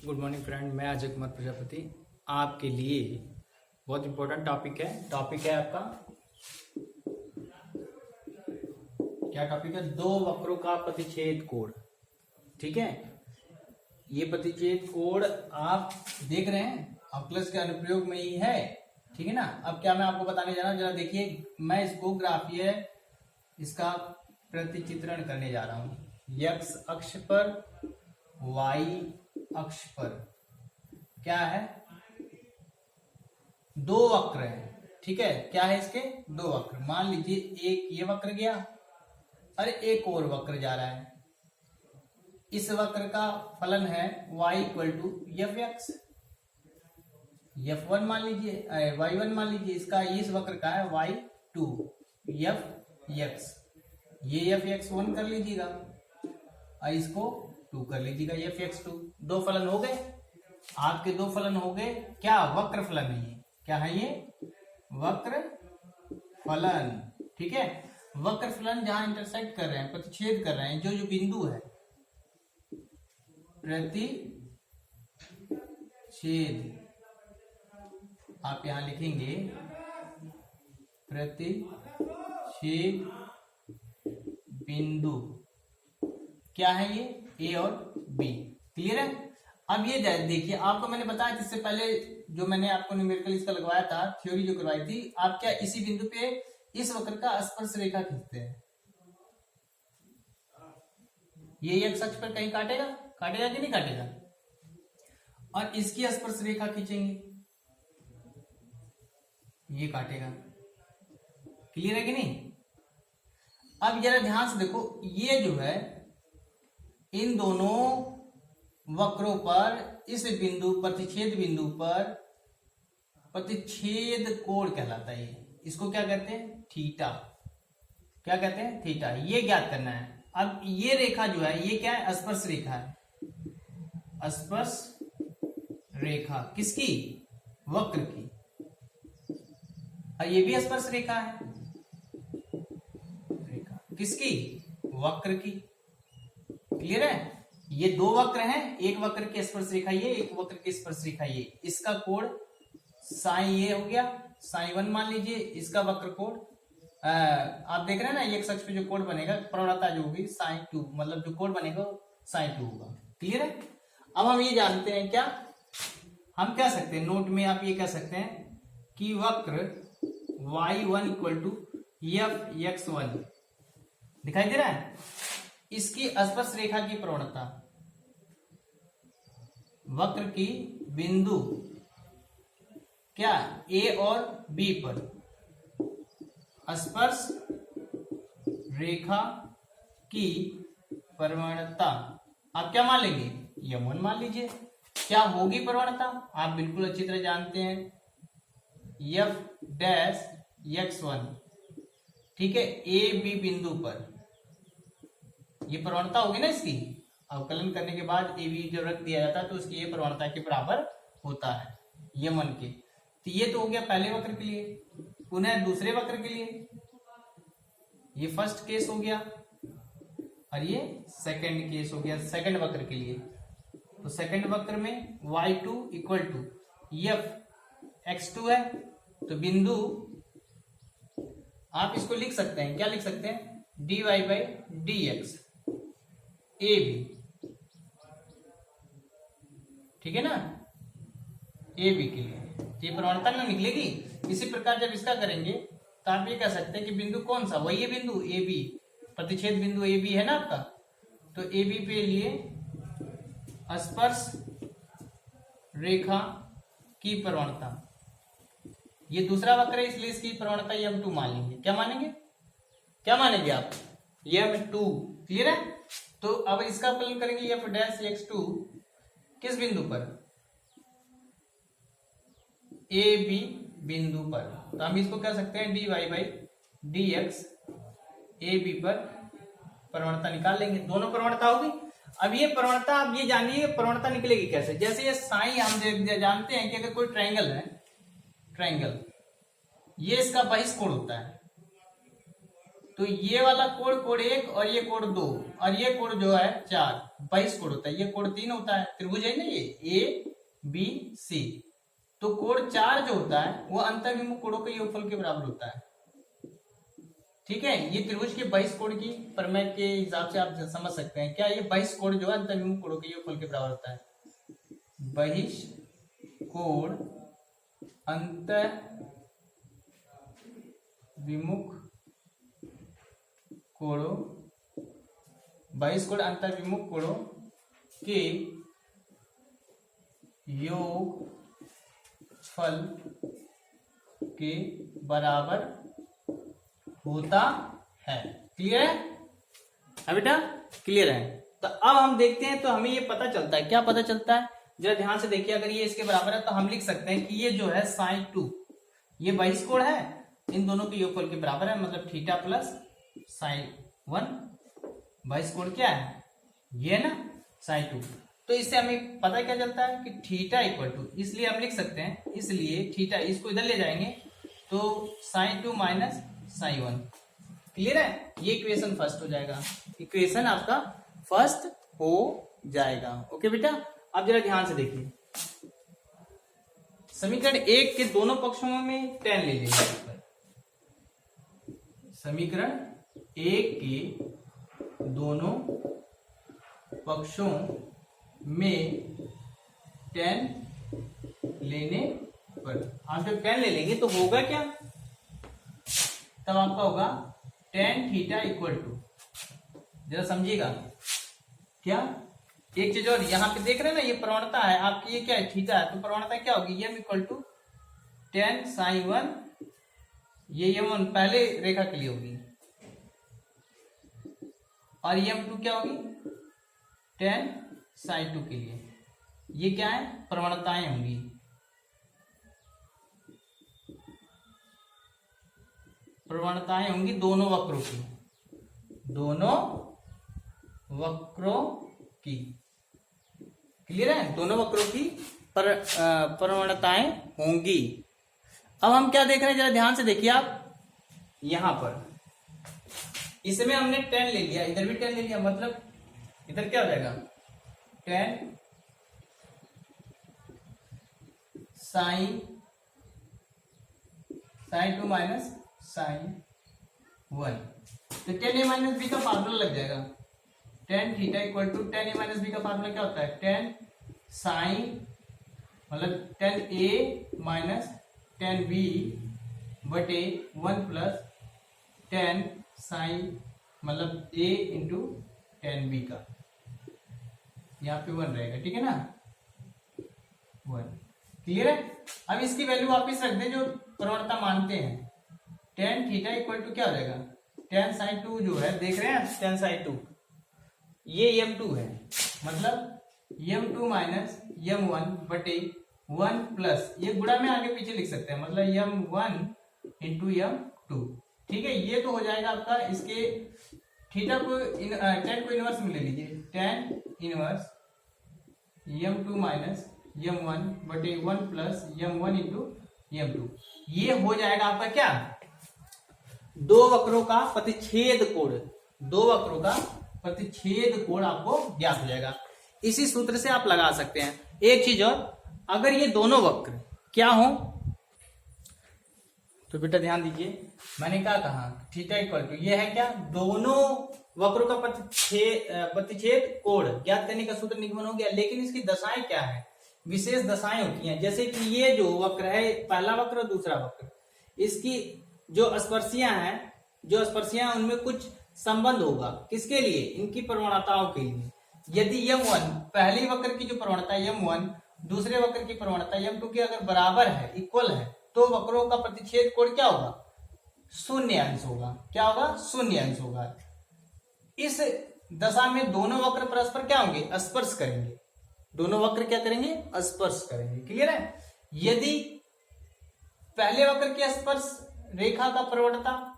Good morning friend, मैं अजय कुमार प्रजापति आपके लिए बहुत इंपॉर्टेंट टॉपिक है आपका क्या टॉपिक है? दो वक्रों का प्रतिच्छेद कोण। ठीक है, ये प्रतिच्छेद कोण आप देख रहे हैं अवकलज के अनुप्रयोग में ही है। ठीक है ना। अब क्या मैं आपको बताने जा रहा हूं, जरा देखिए, मैं इसको ग्राफीय इसका प्रतिचित्रण करने जा रहा हूं। एक्स अक्ष पर, वाई अक्ष पर क्या है? दो वक्र है। ठीक है, क्या है इसके? दो वक्र। मान लीजिए एक ये वक्र गया, अरे एक और वक्र जा रहा है। इस वक्र का फलन है y equal to f x. f1 मान लीजिए, y1 मान लीजिए, इसका इस वक्र का है y2 एफ एक्स। ये एफ एक्स 1 कर लीजिएगा और इसको 2 कर लीजिएगा, एफ एक्स 2। दो फलन हो गए आपके, दो फलन हो गए। क्या? वक्र फलन है ये। क्या है ये? वक्र फलन। ठीक है, वक्र फलन जहां इंटरसेक्ट कर रहे हैं, प्रतिच्छेद कर रहे हैं, जो जो बिंदु है प्रतिच्छेद, आप यहां लिखेंगे प्रतिच्छेद बिंदु। क्या है ये? ए और बी। क्लियर है। अब ये देखिए, आपको मैंने बताया इससे पहले, जो मैंने आपको न्यूमेरिकल इसका लगवाया था, थ्योरी जो करवाई थी, आप क्या इसी बिंदु पे इस वक्र का स्पर्श रेखा खींचते हैं। ये एक अक्ष पर कहीं काटेगा कि नहीं काटेगा, और इसकी स्पर्श रेखा खींचेंगे, ये काटेगा। क्लियर है कि नहीं? अब जरा ध्यान से देखो, ये जो है इन दोनों वक्रों पर, इस बिंदु प्रतिच्छेद बिंदु पर प्रतिच्छेद कोण कहलाता है। इसको क्या कहते हैं? थीटा। क्या कहते हैं? थीटा। ये ज्ञात करना है। अब ये रेखा जो है, ये क्या है? स्पर्श रेखा है। स्पर्श रेखा किसकी? वक्र की। और ये भी स्पर्श रेखा है। रेखा किसकी? वक्र की। क्लियर है। ये दो वक्र हैं, एक वक्र की स्पर्श रेखा ये, एक वक्र की स्पर्श रेखा ये। इसका कोण साइन ये हो गया, साइन 1 मान लीजिए। इसका वक्र कोण आप देख रहे हैं ना, एक अक्ष पे जो कोण बनेगा, प्रवणता जो होगी साइन 2, मतलब जो कोण बनेगा साइन 2 होगा। क्लियर है। अब हम ये जानते हैं, क्या हम कह सकते हैं, नोट में आप ये कह सकते हैं कि वक्र y1 equal to f x 1 दिखाई दे रहा है। इसकी स्पर्श रेखा की प्रवणता, वक्र की बिंदु क्या ए और बी पर स्पर्श रेखा की प्रवणता आप क्या मान लेंगे? यम1 मान लीजिए। क्या होगी प्रवणता? आप बिल्कुल अच्छी तरह जानते हैं, एफ डैश एक्स 1। ठीक है, ए बी बिंदु पर ये प्रवणता होगी ना इसकी। अवकलन करने के बाद ए बी जब रख दिया जाता है तो उसकी ये प्रवणता के बराबर होता है यमन के। तो ये तो हो गया पहले वक्र के लिए। पुनः दूसरे वक्र के लिए ये फर्स्ट केस हो गया और ये सेकंड केस हो गया, सेकंड वक्र के लिए। तो सेकंड वक्र में y2 equal to F x2 है। तो बिंदु आप इसको लिख सकते हैं, क्या लिख सकते हैं? dy by d x a b. ठीक है ना, ए बी के लिए ये प्रवणता ना निकलेगी। इसी प्रकार जब इसका करेंगे तो आप ये कह सकते हैं कि बिंदु कौन सा? वही बिंदु ए बी, प्रतिच्छेद बिंदु ए बी है ना आपका। तो ए बी पे लिए स्पर्श रेखा की प्रवणता, ये दूसरा वक्र है इसलिए इसकी प्रवणता m2 मान लेंगे। क्या मानेंगे? क्या मानेंगे आप? m2। क्लियर है। तो अब इसका फलन करेंगे एफ डैश x2 किस बिंदु पर? ए बी बिंदु पर। तो हम इसको कह सकते हैं dy by d x a b पर प्रवणता निकाल लेंगे। दोनों प्रवणता होगी। अब ये प्रवणता, आप ये जानिए प्रवणता निकलेगी कैसे। जैसे ये साइन हम जानते हैं कि अगर कोई ट्रायंगल है, ट्रायंगल, ये इसका बहिष्कोण होता है। तो ये वाला कोण कोण 1 और ये कोण 2 और ये कोण जो है 4, 22 कोण होता है। ये कोण 3 होता है, त्रिभुज है ना ये ए बी सी। तो कोण 4 जो होता है वो अंतर्विमुख कोणों के योगफल के बराबर होता है। ठीक है, ये त्रिभुज के 22 कोण की प्रमेय के हिसाब से आप समझ सकते हैं। क्या ये 22 कोण जो है अंतर्विमुख कोणों के योगफल के बराबर होता है। बहिष कोण अंतर विमुख कोणों, 22 कोण अंतर विमुख कोणों के योगफल के बराबर होता है। क्लियर है? अब बेटा क्लियर है। तो अब हम देखते हैं, तो हमें ये पता चलता है, क्या पता चलता है जरा ध्यान से देखिए। अगर ये इसके बराबर है तो हम लिख सकते हैं कि ये जो है sin 2, ये 22 कोण है, इन दोनों के योगफल के बराबर है, मतलब थीटा प्लस sin 1। 22 कोण क्या है, ये है ना sin 2। तो इससे हमें पता क्या चलता है कि थीटा इक्वल टू, इसलिए हम लिख सकते हैं, इसलिए थीटा इसको इधर ले जाएंगे तो sin 2 माइनस sin 1। क्लियर है? ये इक्वेशन फर्स्ट हो जाएगा, इक्वेशन आपका फर्स्ट हो जाएगा। ओके बेटा, अब जरा ध्यान से देखिए। समीकरण 1 के दोनों पक्षों में tan ले लेंगे। समीकरण 1 के दोनों पक्षों में tan लेने पर, आप जब tan ले लेंगे तो होगा क्या, तब आपका होगा tan थीटा इक्वल टू, जरा समझिएगा क्या, एक चीज और यहां पे देख रहे हैं ना, ये प्रवणता है आपकी, ये क्या है थीटा है, तो प्रवणता क्या होगी, m equal to tan sin 1, ये m1 पहले रेखा के लिए होगी, और m2 क्या होगी tan sin 2 के लिए। ये क्या है, प्रवणताएं होंगी। प्रवणताएं होंगी दोनों वक्रों की, दोनों वक्रों की। क्लियर है? दोनों वक्रों की प्रवणताएं होंगी। अब हम क्या देख रहे हैं, जरा ध्यान से देखिए आप। यहां पर इसमें हमने tan ले लिया, इधर भी tan ले लिया, मतलब इधर क्या हो जाएगा tan sin 2 माइनस sin 1। तो tan a माइनस बी का फार्मूला लग जाएगा, tan theta equal to tan a minus b का फार्मूला क्या होता है, tan sin, मतलब tan a minus tan b बटे 1 प्लस tan sin, मतलब a इंटू tan b का, यहाँ पे 1 रहेगा। ठीक है ना, 1। क्लियर है? अब इसकी वैल्यू वापिस रख दें जो प्रवणता मानते हैं। tan थीटा इक्वल टू क्या हो जाएगा, tan sin 2 जो है, देख रहे हैं tan sin 2, ये m2 है, मतलब m2 माइनस m1 बटे 1 प्लस, ये गुणा में आगे पीछे लिख सकते हैं, मतलब m1 इंटू m2। ठीक है, ये तो हो जाएगा आपका, इसके थीटा को tan को इनवर्स में ले लीजिए, tan inverse m2 minus m1 बटे 1 प्लस m1 इंटू m2। ये हो जाएगा आपका क्या, दो वक्रों का प्रतिच्छेद कोण, दो वक्रों का प्रतिच्छेद कोण आपको ज्ञात हो जाएगा। इसी सूत्र से आप लगा सकते हैं। एक चीज और, अगर ये दोनों वक्र क्या हो, तो बेटा ध्यान दीजिए, मैंने क्या कहा, थीटा इक्वल टू, ये है क्या, दोनों वक्रों का प्रतिच्छेद कोण ज्ञात करने का सूत्र निगमन हो गया। लेकिन इसकी दशाएं क्या है, विशेष दशाएं होती हैं, जैसे कि ये जो वक्र है, पहला वक्र और दूसरा वक्र, इसकी जो स्पर्शियां हैं, जो स्पर्शियां उनमें कुछ संबंध होगा, किसके लिए, इनकी प्रवणताओं के लिए। यदि m1, पहली वक्र की जो प्रवणता m1 दूसरे वक्र की प्रवणता m2 की अगर बराबर है, इक्वल है, तो वक्रों का प्रतिच्छेद कोण क्या होगा, शून्य अंश होगा। क्या होगा, शून्य अंश होगा। इस दशा में दोनों वक्र परस्पर क्या होंगे, स्पर्श करेंगे, दोनों वक्र क्या करेंगे, स्पर्श करेंगे। क्लियर है? यदि पहले वक्र की स्पर्श रेखा का प्रवणता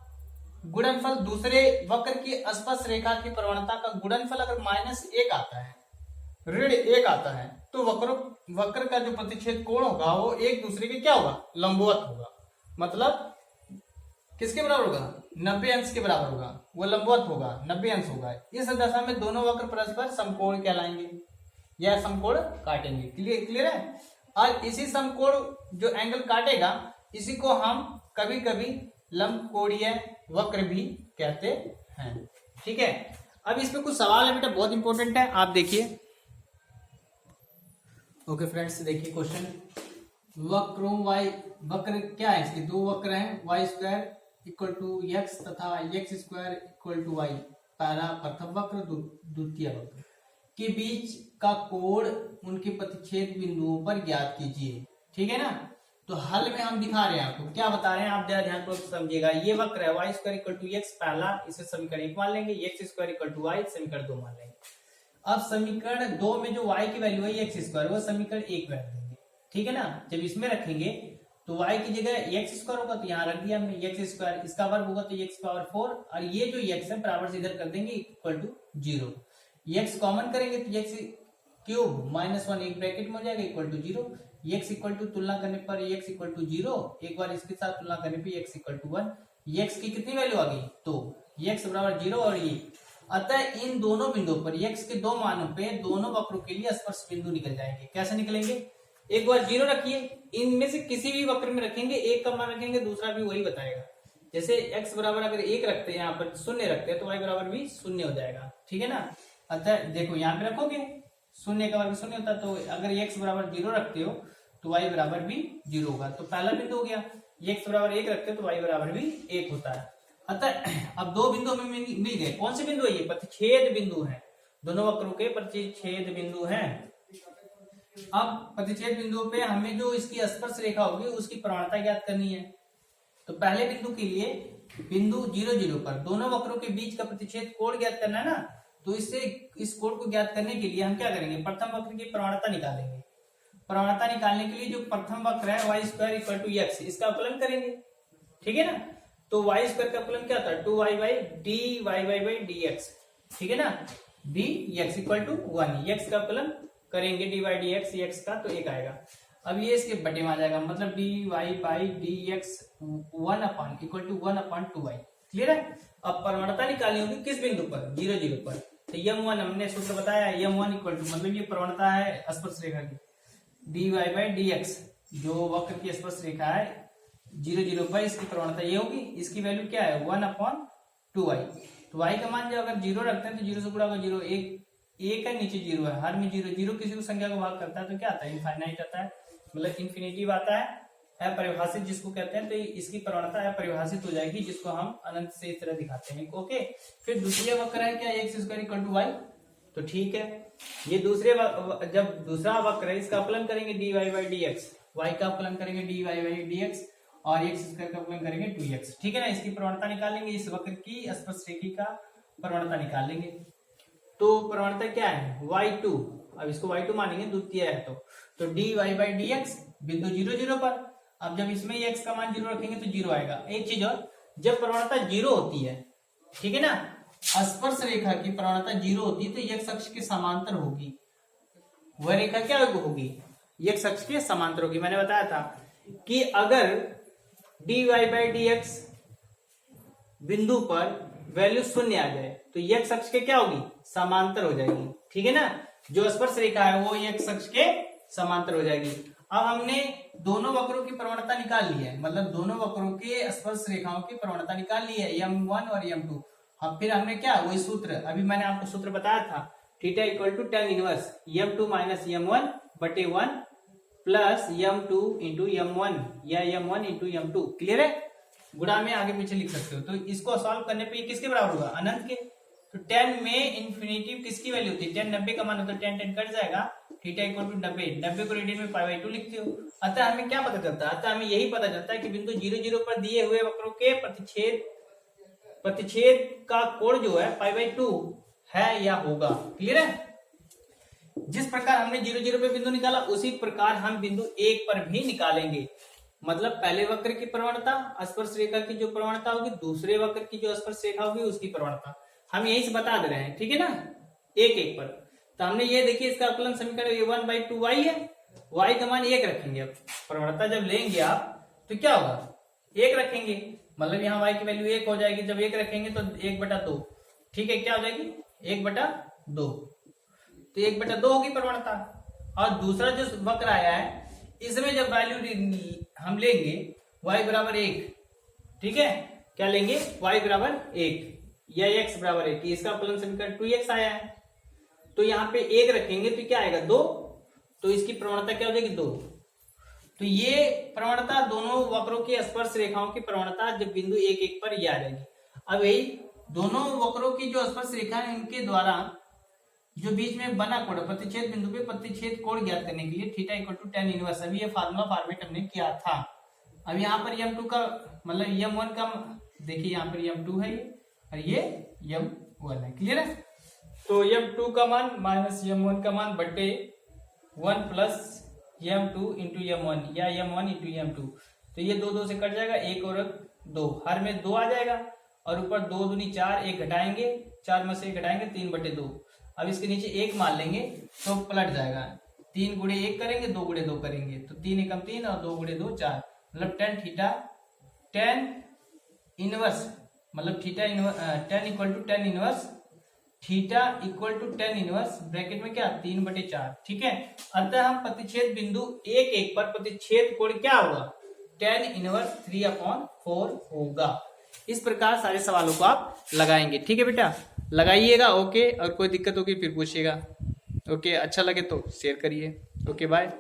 गुणनफल दूसरे वक्र की स्पर्श रेखा की प्रवणता का गुणनफल अगर -1 आता है, ऋण 1 आता है, तो वक्र का जो प्रतिच्छेद कोण होगा वो एक दूसरे के क्या होगा, लंबवत होगा। मतलब किसके बराबर होगा? 90 अंश के बराबर होगा, वो लंबवत होगा, 90 अंश होगा। इस दशा में दोनों वक्र परस्पर समकोण कहलाएंगे या समकोण काटेंगे। क्लियर है। और इसी समकोण जो एंगल काटेगा इसी को हम कभी कभी लंबकोणीय वक्र भी कहते हैं। ठीक है। अब इसमें कुछ सवाल है बेटा, बहुत इंपॉर्टेंट है, आप देखिए। ओके फ्रेंड्स, देखिए क्वेश्चन। वक्रों वाई, वक्र क्या है इसके? दो वक्र हैं, Y square equal to X तथा X square equal to Y. पहला प्रथम वक्र, द्वितीय वक्र के बीच का कोण उनके प्रतिच्छेद बिंदुओं पर ज्ञात कीजिए। ठीक है ना। तो हल में हम दिखा रहे हैं आपको, क्या बता रहे हैं आप जरा ध्यानपूर्वक समझिएगा। ये वक्र है y square equal to x, पहला इसे समीकरण 1 मान लेंगे, x square equal to y समीकरण 2 मान लेंगे। अब समीकरण 2 में जो y की वैल्यू है एक्स स्क्वायर, वो समीकरण 1 में रख देंगे। ठीक है ना। जब इसमें रखेंगे तो y की जगह एक्स स्क्वायर होगा तो यहाँ रख दिया हमने एक्स स्क्वायर, इसका वर्ग होगा तो एक्स पावर 4, और ये जो x है बराबर से इधर कर देंगे इक्वल टू 0। x कॉमन करेंगे तो x क्यूब -1 एक ब्रैकेट में हो जाएगा equal to 0। x equal to तुलना करने पर x इक्वल टू 0, एक बार इसके साथ तुलना करने पर x इक्वल टू 1। x की कितनी वैल्यू आ गई? तो x बराबर 0 और ये। अतः इन दोनों बिंदुओं पर x के दो मानों पे दोनों वक्रों के लिए स्पर्श बिंदु निकल जाएंगे। कैसे निकलेंगे? एक बार 0 रखिए, इनमें से किसी भी वक्र में रखेंगे, एक का मान रखेंगे, दूसरा भी वही बताएगा। जैसे x बराबर अगर 1 रखते हैं, यहाँ पर 0 रखते हैं तो y बराबर भी 0 हो जाएगा। ठीक है ना। अतः देखो यहाँ पे रखोगे 0 का वर्ग 0 होता है, तो अगर x बराबर 0 रखते हो तो y बराबर भी 0 होगा। तो पहला बिंदु हो गया। x बराबर 1 रखते हो तो y बराबर भी 1 होता है। अतः अब दो बिंदु हमें मिल गए। कौन से बिंदु है ये? प्रतिच्छेद बिंदु है, दोनों वक्रों के प्रतिच्छेद बिंदु हैं। अब प्रतिच्छेद बिंदुओं पे हमें जो इसकी स्पर्श रेखा होगी उसकी प्रवणता ज्ञात करनी है। तो पहले बिंदु के लिए बिंदु 0 0 पर दोनों वक्रों के बीच का प्रतिच्छेद कोण ज्ञात करना है ना। तो इससे इस कोण को ज्ञात करने के लिए हम क्या करेंगे? प्रथम वक्र की प्रवणता निकालेंगे। प्रवणता निकालने के लिए जो प्रथम वक्र है y square equal to x, इसका अपलन करेंगे। ठीक है ना। तो वाई स्क्वायर का अपलन क्या था? 2y by d y y by d x. ठीक है ना। D x equal to 1, x का अपलन करेंगे d y d x, x का तो 1 आएगा। अब ये इसके बटे में आ जाएगा, मतलब d y by d x 1 upon equal to 1 upon 2y। Clear है। अब प्रवणता निकालनी होगी किस बिंदु पर? 0 0 पर। तो m1 हमने सूत्र बताया, m1 इक्वल टू, मतलब ये प्रवणता है स्पर्श रेखा की, d y by d x, जो वक्र की स्पर्श रेखा है 0 0 पर, इसकी प्रवणता ये होगी। इसकी वैल्यू क्या है? 1 अपॉन 2y। तो y का मान जब अगर 0 रखते हैं तो 0 से गुणा होगा 0, एक है नीचे 0 है, हर में 0 0 किसी को संख्या को भाग करता है तो क्या आता है? इनफाइनाइट आता है, मतलब इन्फिनिटिव आता है, अपरिभाषित जिसको कहते हैं। तो इसकी प्रवणता अपरिभाषित हो जाएगी, जिसको हम अनंत से इस तरह दिखाते हैं। ओके। फिर दूसरे वक्र है क्या? X square equal to y. तो ठीक है, ये जब दूसरा वक्र है इसका अपलन करेंगे d y by d x, y का अपलन करेंगे d y by d x, और एक्स स्क्वायर का अपलन करेंगे 2x। ठीक है ना। इसकी प्रवणता निकालेंगे, इस वक्र की स्पर्श रेखा का प्रवणता निकाल लेंगे। तो प्रवणता क्या है? y2। अब इसको y2 मानेंगे, द्वितीय है तो d y by d x बिंदु 0 0 पर। अब जब इसमें x का मान 0 रखेंगे तो 0 आएगा। एक चीज और, जब प्रवणता 0 होती है, ठीक है ना, स्पर्श रेखा की प्रवणता 0 होती है तो x अक्ष के समांतर होगी। वह रेखा क्या होगी? x अक्ष के समांतर होगी। मैंने बताया था कि अगर d y by d x बिंदु पर वैल्यू 0 आ जाए तो x अक्ष के क्या होगी? समांतर हो जाएगी। ठीक है ना। जो स्पर्श रेखा है वो x अक्ष के समांतर हो जाएगी। अब हमने दोनों वक्रों की प्रवणता निकाल ली है, मतलब दोनों वक्रों के स्पर्श रेखाओं की प्रवणता निकाल ली है, m1 और m2। अब फिर हमने क्या, वही सूत्र, अभी मैंने आपको सूत्र बताया था, theta equal to tan inverse m2 minus m1 बटे 1 प्लस m2 इंटू m1 या m1 इंटू m2। क्लियर है। गुणा में आगे पीछे लिख सकते हो। तो इसको सॉल्व करने पे ये किसके बराबर होगा? अनंत के। तो tan में इन्फिनिटिव किसकी वैल्यू होती है? tan 90 का मान होता है, tan tan कट जाएगा, थीटा इक्वल टू 90 को रेडियन में π/2 लिखते हो। अतः हमें क्या पता चलता है? अतः हमें यही पता चलता है कि बिंदु 0 0 पर दिए हुए वक्रों के प्रतिच्छेद का कोण जो है π/2 है या होगा। क्लियर है। जिस प्रकार हमने 0 0 पे बिंदु निकाला उसी प्रकार हम बिंदु 1 पर भी निकालेंगे। मतलब पहले वक्र की प्रवणता, स्पर्श रेखा की जो प्रवणता होगी, दूसरे वक्र की जो स्पर्श रेखा होगी उसकी प्रवणता हम यही से बता दे रहे हैं। ठीक है ना, एक एक पर। तो हमने ये देखिए इसका अवकलन समीकरण 1/2y है, y का मान 1 रखेंगे। अब प्रवणता जब लेंगे आप तो क्या होगा? 1 रखेंगे, मतलब यहाँ y की वैल्यू 1 हो जाएगी, जब 1 रखेंगे तो 1/2, ठीक है, क्या हो जाएगी 1/2, तो 1/2 होगी प्रवणता। और दूसरा जो वक्र आया है इसमें जब वैल्यू हम लेंगे y बराबर 1, ठीक है, क्या लेंगे y बराबर 1 या x बराबर 1, इसका फलन समीकरण 2x आया है, तो यहाँ पे 1 रखेंगे तो क्या आएगा 2, तो इसकी प्रवणता क्या हो जाएगी 2। तो ये प्रवणता दोनों वक्रों की स्पर्श रेखाओं की प्रवणता जब बिंदु 1 1 पर ये आ जाएगी। अब यही दोनों वक्रों की जो स्पर्श रेखा है इनके द्वारा जो बीच में बना कोण, प्रतिच्छेद बिंदु पे प्रतिच्छेद कोण ज्ञात करने के लिए theta equal to tan inverse, अभी ये फार्मूला फॉर्मेट हमने किया था। अब यहाँ पर m2 का मतलब m1 का देखिए, यहाँ पर m2 है ये और ये m1 है, क्लियर है। तो m2 का मान माइनस m1 का मान बटे 1 प्लस m2 इंटू m1 या m1 इंटू m2, तो ये 2 2 से कट जाएगा, 1 और 2, हर में 2 आ जाएगा और ऊपर 2 दूनी 4, 1 घटाएंगे, 4 में से 1 घटाएंगे 3/2। अब इसके नीचे 1 मान लेंगे तो पलट जाएगा, 3 गुणे 1 करेंगे, 2 गुणे 2 करेंगे, तो 3 एकम 3 और 2 गुणे 2 4, मतलब tan थीटा tan इनवर्स मतलब tan equal to tan inverse theta equal to tan inverse bracket में क्या 3/4, ठीक है। अतः हम प्रतिच्छेद बिंदु 1 1 पर प्रतिच्छेद कोण क्या होगा tan इनवर्स 3/4 होगा। इस प्रकार सारे सवालों को आप लगाएंगे, ठीक है बेटा, लगाइएगा, ओके। और कोई दिक्कत होगी फिर पूछिएगा, ओके। अच्छा लगे तो शेयर करिए, ओके बाय।